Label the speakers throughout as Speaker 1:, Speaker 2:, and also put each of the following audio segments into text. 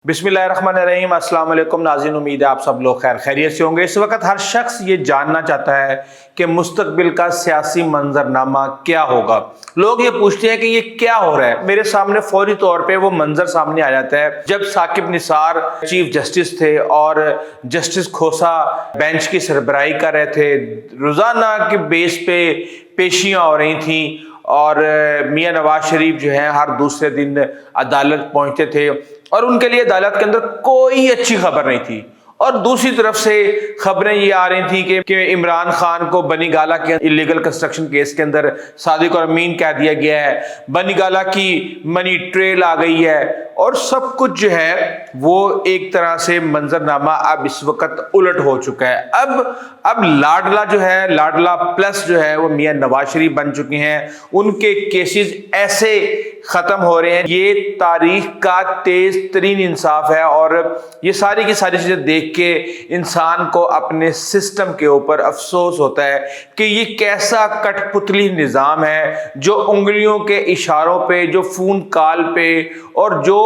Speaker 1: बिस्मिल्लाहिर्रहमानिर्रहीम, अस्सलाम वालेकुम नाज़रीन, उम्मीद है आप सब लोग खैर खैरियत से होंगे। इस वक्त हर शख्स ये जानना चाहता है कि मुस्तकबिल का सियासी मंजरनामा क्या होगा। लोग ये पूछते हैं कि ये क्या हो रहा है। मेरे सामने फौरी तौर पे वो मंजर सामने आ जाता है जब साकिब निसार चीफ जस्टिस थे और जस्टिस खोसा बेंच की सरबराही कर रहे थे। रोजाना के बेस पे पेशियां हो रही थी और मियां नवाज शरीफ जो है हर दूसरे दिन अदालत पहुंचते थे और उनके लिए अदालत के अंदर कोई अच्छी खबर नहीं थी। और दूसरी तरफ से खबरें ये आ रही थी कि इमरान खान को बनी गाला के इलीगल कंस्ट्रक्शन केस के अंदर सादिक और अमीन कह दिया गया है, बनी गाला की मनी ट्रेल आ गई है और सब कुछ जो है वो एक तरह से मंजरनामा अब इस वक्त उलट हो चुका है। अब लाडला जो है, लाडला प्लस जो है वो मियां नवाज शरीफ बन चुके हैं। उनके केसेस ऐसे खत्म हो रहे हैं, ये तारीख का तेज तरीन इंसाफ है। और ये सारी की सारी चीजें देख के इंसान को अपने सिस्टम के ऊपर अफसोस होता है कि ये कैसा कठपुतली निजाम है जो उंगलियों के इशारों पे, जो फोन कॉल पे और जो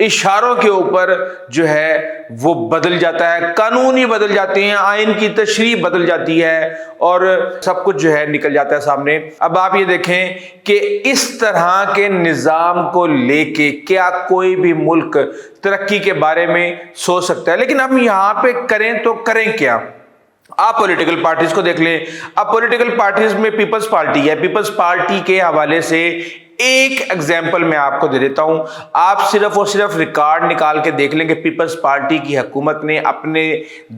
Speaker 1: इशारों के ऊपर जो है वो बदल जाता है। कानून ही बदल जाते हैं, आइन की तशरीह बदल जाती है और सब कुछ जो है निकल जाता है सामने। अब आप ये देखें कि इस तरह के निजाम को लेके क्या कोई भी मुल्क तरक्की के बारे में सोच सकता है। लेकिन हम यहां पे करें तो करें क्या? आप पॉलिटिकल पार्टीज को देख लें। अब पॉलिटिकल पार्टीज में पीपल्स पार्टी है। पीपल्स पार्टी के हवाले से एक एग्जाम्पल मैं आपको दे देता हूं। आप सिर्फ और सिर्फ रिकॉर्ड निकाल के देख लें कि पीपल्स पार्टी की हुकूमत ने अपने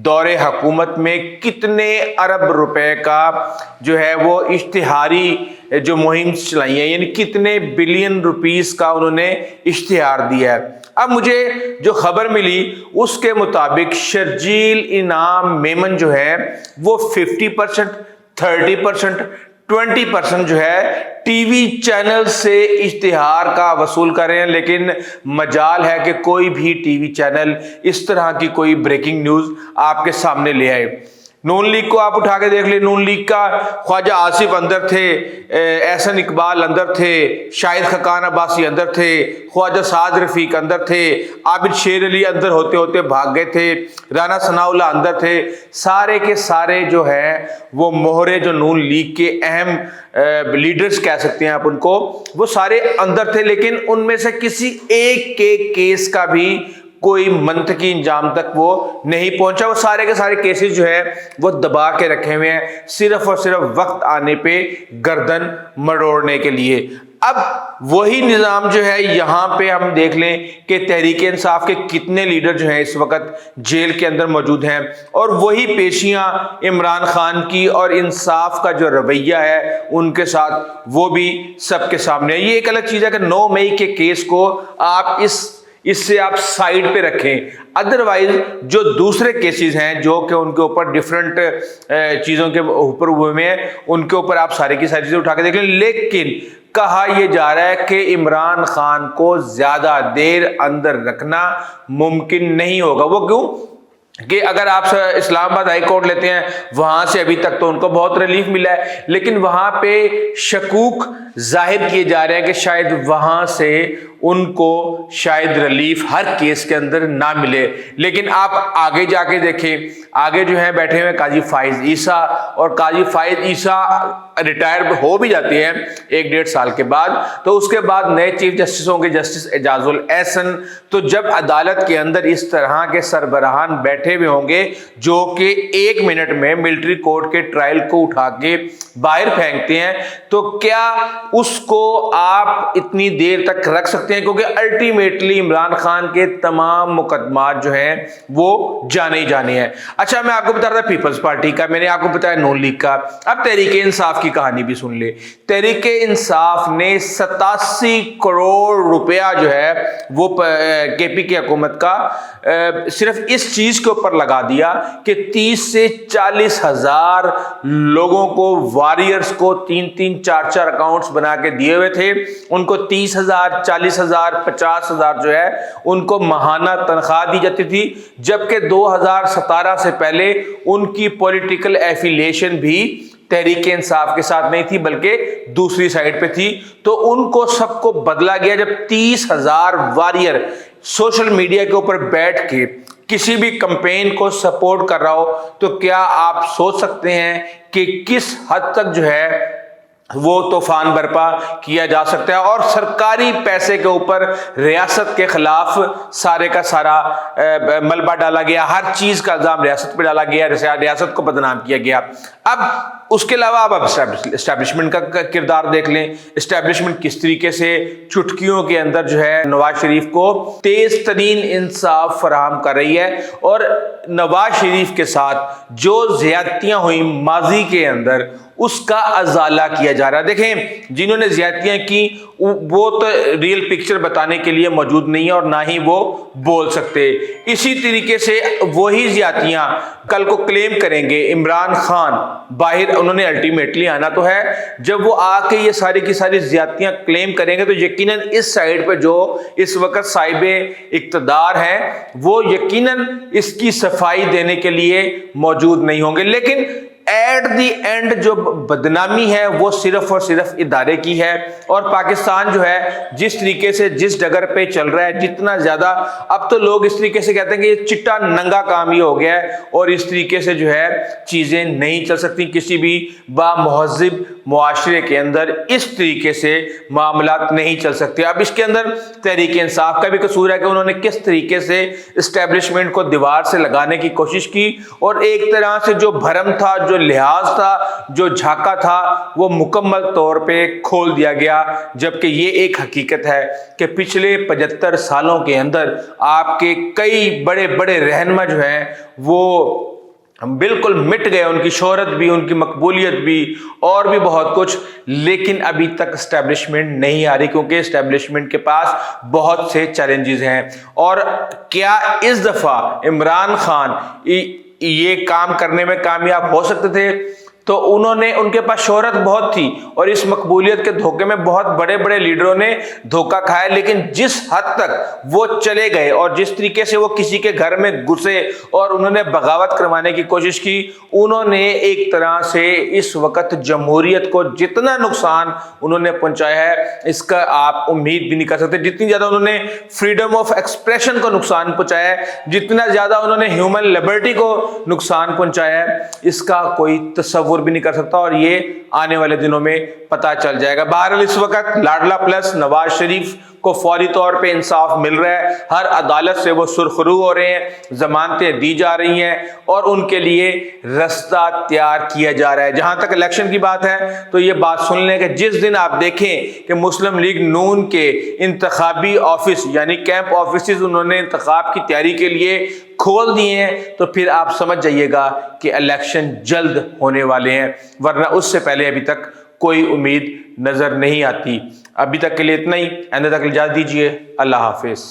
Speaker 1: दौरे हुकूमत में कितने अरब रुपए का जो है वो इश्तिहारी जो मुहिम चलाई है, यानी कितने बिलियन रुपीस का उन्होंने इश्तिहार दिया है। अब मुझे जो खबर मिली उसके मुताबिक शर्जील इनाम मेमन जो है वो 50%, 30%, 20% जो है टीवी चैनल से इश्तिहार का वसूल कर रहे हैं। लेकिन मजाल है कि कोई भी टीवी चैनल इस तरह की कोई ब्रेकिंग न्यूज आपके सामने ले आए। नून लीग को आप उठा के देख ले, नून लीग का ख्वाजा आसिफ अंदर थे, एहसन इकबाल अंदर थे, शाहिद खकान अब्बासी अंदर थे, ख्वाजा साद रफीक अंदर थे, आबिद शेर अली अंदर होते होते भाग गए थे, राना सनाउल्लाह अंदर थे। सारे के सारे जो है वो मोहरे जो नून लीग के अहम लीडर्स कह सकते हैं आप उनको, वो सारे अंदर थे। लेकिन उनमें से किसी एक के केस का भी कोई मंतकी इंजाम तक वो नहीं पहुंचा। वो सारे के सारे केसेस जो है वो दबा के रखे हुए हैं, सिर्फ और सिर्फ वक्त आने पे गर्दन मरोड़ने के लिए। अब वही निजाम जो है यहां पे हम देख लें कि तहरीक इंसाफ के कितने लीडर जो हैं इस वक्त जेल के अंदर मौजूद हैं और वही पेशियां इमरान खान की और इंसाफ का जो रवैया है उनके साथ वो भी सबके सामने है। ये एक अलग चीज है कि 9 मई के केस को आप इससे आप साइड पे रखें, अदरवाइज जो दूसरे केसेस हैं जो कि उनके ऊपर डिफरेंट चीजों के ऊपर हुए हैं उनके ऊपर आप सारी की सारी चीजें उठा के देख लें। लेकिन कहा यह जा रहा है कि इमरान खान को ज्यादा देर अंदर रखना मुमकिन नहीं होगा। वो क्यों? कि अगर आप इस्लामाबाद हाई कोर्ट लेते हैं, वहां से अभी तक तो उनको बहुत रिलीफ मिला है, लेकिन वहां पे शकूक जाहिर किए जा रहे हैं कि शायद वहां से उनको शायद रिलीफ हर केस के अंदर ना मिले। लेकिन आप आगे जाके देखें, आगे जो है बैठे हुए काजी फाइज ईसा, और काजी फाइज ईसा रिटायर हो भी जाते हैं 1-1.5 साल के बाद, तो उसके बाद नए चीफ जस्टिस होंगे जस्टिस एजाजुल एहसन। तो जब अदालत के अंदर इस तरह के सरबराहान बैठे हुए होंगे जो कि 1 मिनट में मिलिट्री कोर्ट के ट्रायल को उठा के बाहर फेंकते हैं, तो क्या उसको आप इतनी देर तक रख सकते हैं? क्योंकि अल्टीमेटली इमरान खान के तमाम मुकदमात जो हैं वो जाने ही जाने हैं। अच्छा, मैं आपको बता रहा था पीपल्स पार्टी का, मैंने आपको बताया नून लीग का। अब तहरीक इंसाफ की कहानी भी सुन ले। तहरीक इंसाफ ने 87 करोड़ रुपया जो है वो केपी की हुकूमत का सिर्फ इस चीज के ऊपर लगा दिया कि 30 से 40 हजार लोगों को, वॉरियर्स को 3-3, 4-4 अकाउंट्स बना के दिए हुए थे। उनको 30,000, 40,000, 50,000 जो है उनको माहाना तनख्वाह दी जाती थी, जबकि 2017 से पहले उनकी पॉलिटिकल एफिलिएशन भी तहरीक इंसाफ के साथ नहीं थी बल्कि दूसरी साइड पे थी। तो उनको सबको बदला गया जब 30,000 वॉरियर सोशल मीडिया के ऊपर बैठ के किसी भी कैंपेन को सपोर्ट कर रहा हो, तो क्या आप सोच सकते हैं कि किस हद तक जो है वो तूफान बर्पा किया जा सकता है। और सरकारी पैसे के ऊपर रियासत के खिलाफ सारे का सारा मलबा डाला गया, हर चीज का इल्जाम रियासत पे डाला गया, रियासत को बदनाम किया गया। अब उसके अलावा अब एस्टैब्लिशमेंट का किरदार देख लें। एस्टैब्लिशमेंट किस तरीके से चुटकियों के अंदर जो है नवाज शरीफ को तेज तरीन इंसाफ फराहम कर रही है, और नवाज शरीफ के साथ जो ज्यादतियां हुई माजी के अंदर उसका अजाला किया जा रहा है। देखें, जिन्होंने ज्यादतियां की वो तो रियल पिक्चर बताने के लिए मौजूद नहीं है और ना ही वो बोल सकते। इसी तरीके से वही ज्यादतियां कल को क्लेम करेंगे इमरान खान बाहर, उन्होंने अल्टीमेटली आना तो है। जब वो आके ये सारी की सारी ज्यादतियां क्लेम करेंगे तो यकीनन इस साइड पे जो इस वक्त साहिबे इक्तदार हैं वो यकीनन इसकी सफाई देने के लिए मौजूद नहीं होंगे। लेकिन एट दी एंड जो बदनामी है वो सिर्फ और सिर्फ इदारे की है। और पाकिस्तान जो है जिस तरीके से जिस डगर पे चल रहा है, जितना ज्यादा अब तो लोग इस तरीके से कहते हैं कि ये चिट्टा नंगा काम ही हो गया है और इस तरीके से जो है चीजें नहीं चल सकती। किसी भी बामुहज़्ज़िब मुआशरे के अंदर इस तरीके से मामलात नहीं चल सकते। अब इसके अंदर तहरीक इंसाफ का भी कसूर है कि उन्होंने किस तरीके से इस्टेब्लिशमेंट को दीवार से लगाने की कोशिश की, और एक तरह से जो भरम था, जो लिहाज था, जो झाका था, वो मुकम्मल तौर पे खोल दिया गया। जबकि ये एक हकीकत है कि पिछले 75 सालों के अंदर आपके कई बड़े बड़े रहनुमा जो हैं वो बिल्कुल मिट गए, उनकी शोहरत भी, उनकी मकबूलियत भी और भी बहुत कुछ। लेकिन अभी तक एस्टैब्लिशमेंट नहीं आ रही क्योंकि एस्टैब्लिशमेंट के पास बहुत से चैलेंजेस हैं। और क्या इस दफा इमरान खान ये काम करने में कामयाब हो सकते थे? तो उनके पास शोहरत बहुत थी और इस मकबूलियत के धोखे में बहुत बड़े बड़े लीडरों ने धोखा खाया। लेकिन जिस हद तक वो चले गए और जिस तरीके से वो किसी के घर में घुसे और उन्होंने बगावत करवाने की कोशिश की, उन्होंने एक तरह से इस वक्त जमहूरियत को जितना नुकसान उन्होंने पहुंचाया है इसका आप उम्मीद भी नहीं कर सकते। जितनी ज्यादा उन्होंने फ्रीडम ऑफ एक्सप्रेशन को नुकसान पहुंचाया है, जितना ज्यादा उन्होंने ह्यूमन लिबर्टी को नुकसान पहुंचाया है, इसका कोई तस्वुर भी नहीं कर सकता। और ये आने वाले दिनों में पता चल जाएगा। बहरहाल इस वक्त लाडला प्लस नवाज शरीफ को फौरी तौर पे इंसाफ मिल रहा है, हर अदालत से वो सुरखरू हो रहे हैं, जमानतें दी जा रही हैं और उनके लिए रास्ता तैयार किया जा रहा है। जहां तक इलेक्शन की बात है तो ये बात सुन लें कि जिस दिन आप देखें कि मुस्लिम लीग नून के इंतखाबी ऑफिस यानी कैंप ऑफिस उन्होंने इंतखाब की तैयारी के लिए खोल दिए हैं, तो फिर आप समझ जाइएगा कि इलेक्शन जल्द होने वाले हैं, वरना उससे पहले अभी तक कोई उम्मीद नजर नहीं आती। अभी तक के लिए इतना ही, आइंदा तक इजाज़त दीजिए। अल्लाह हाफिज।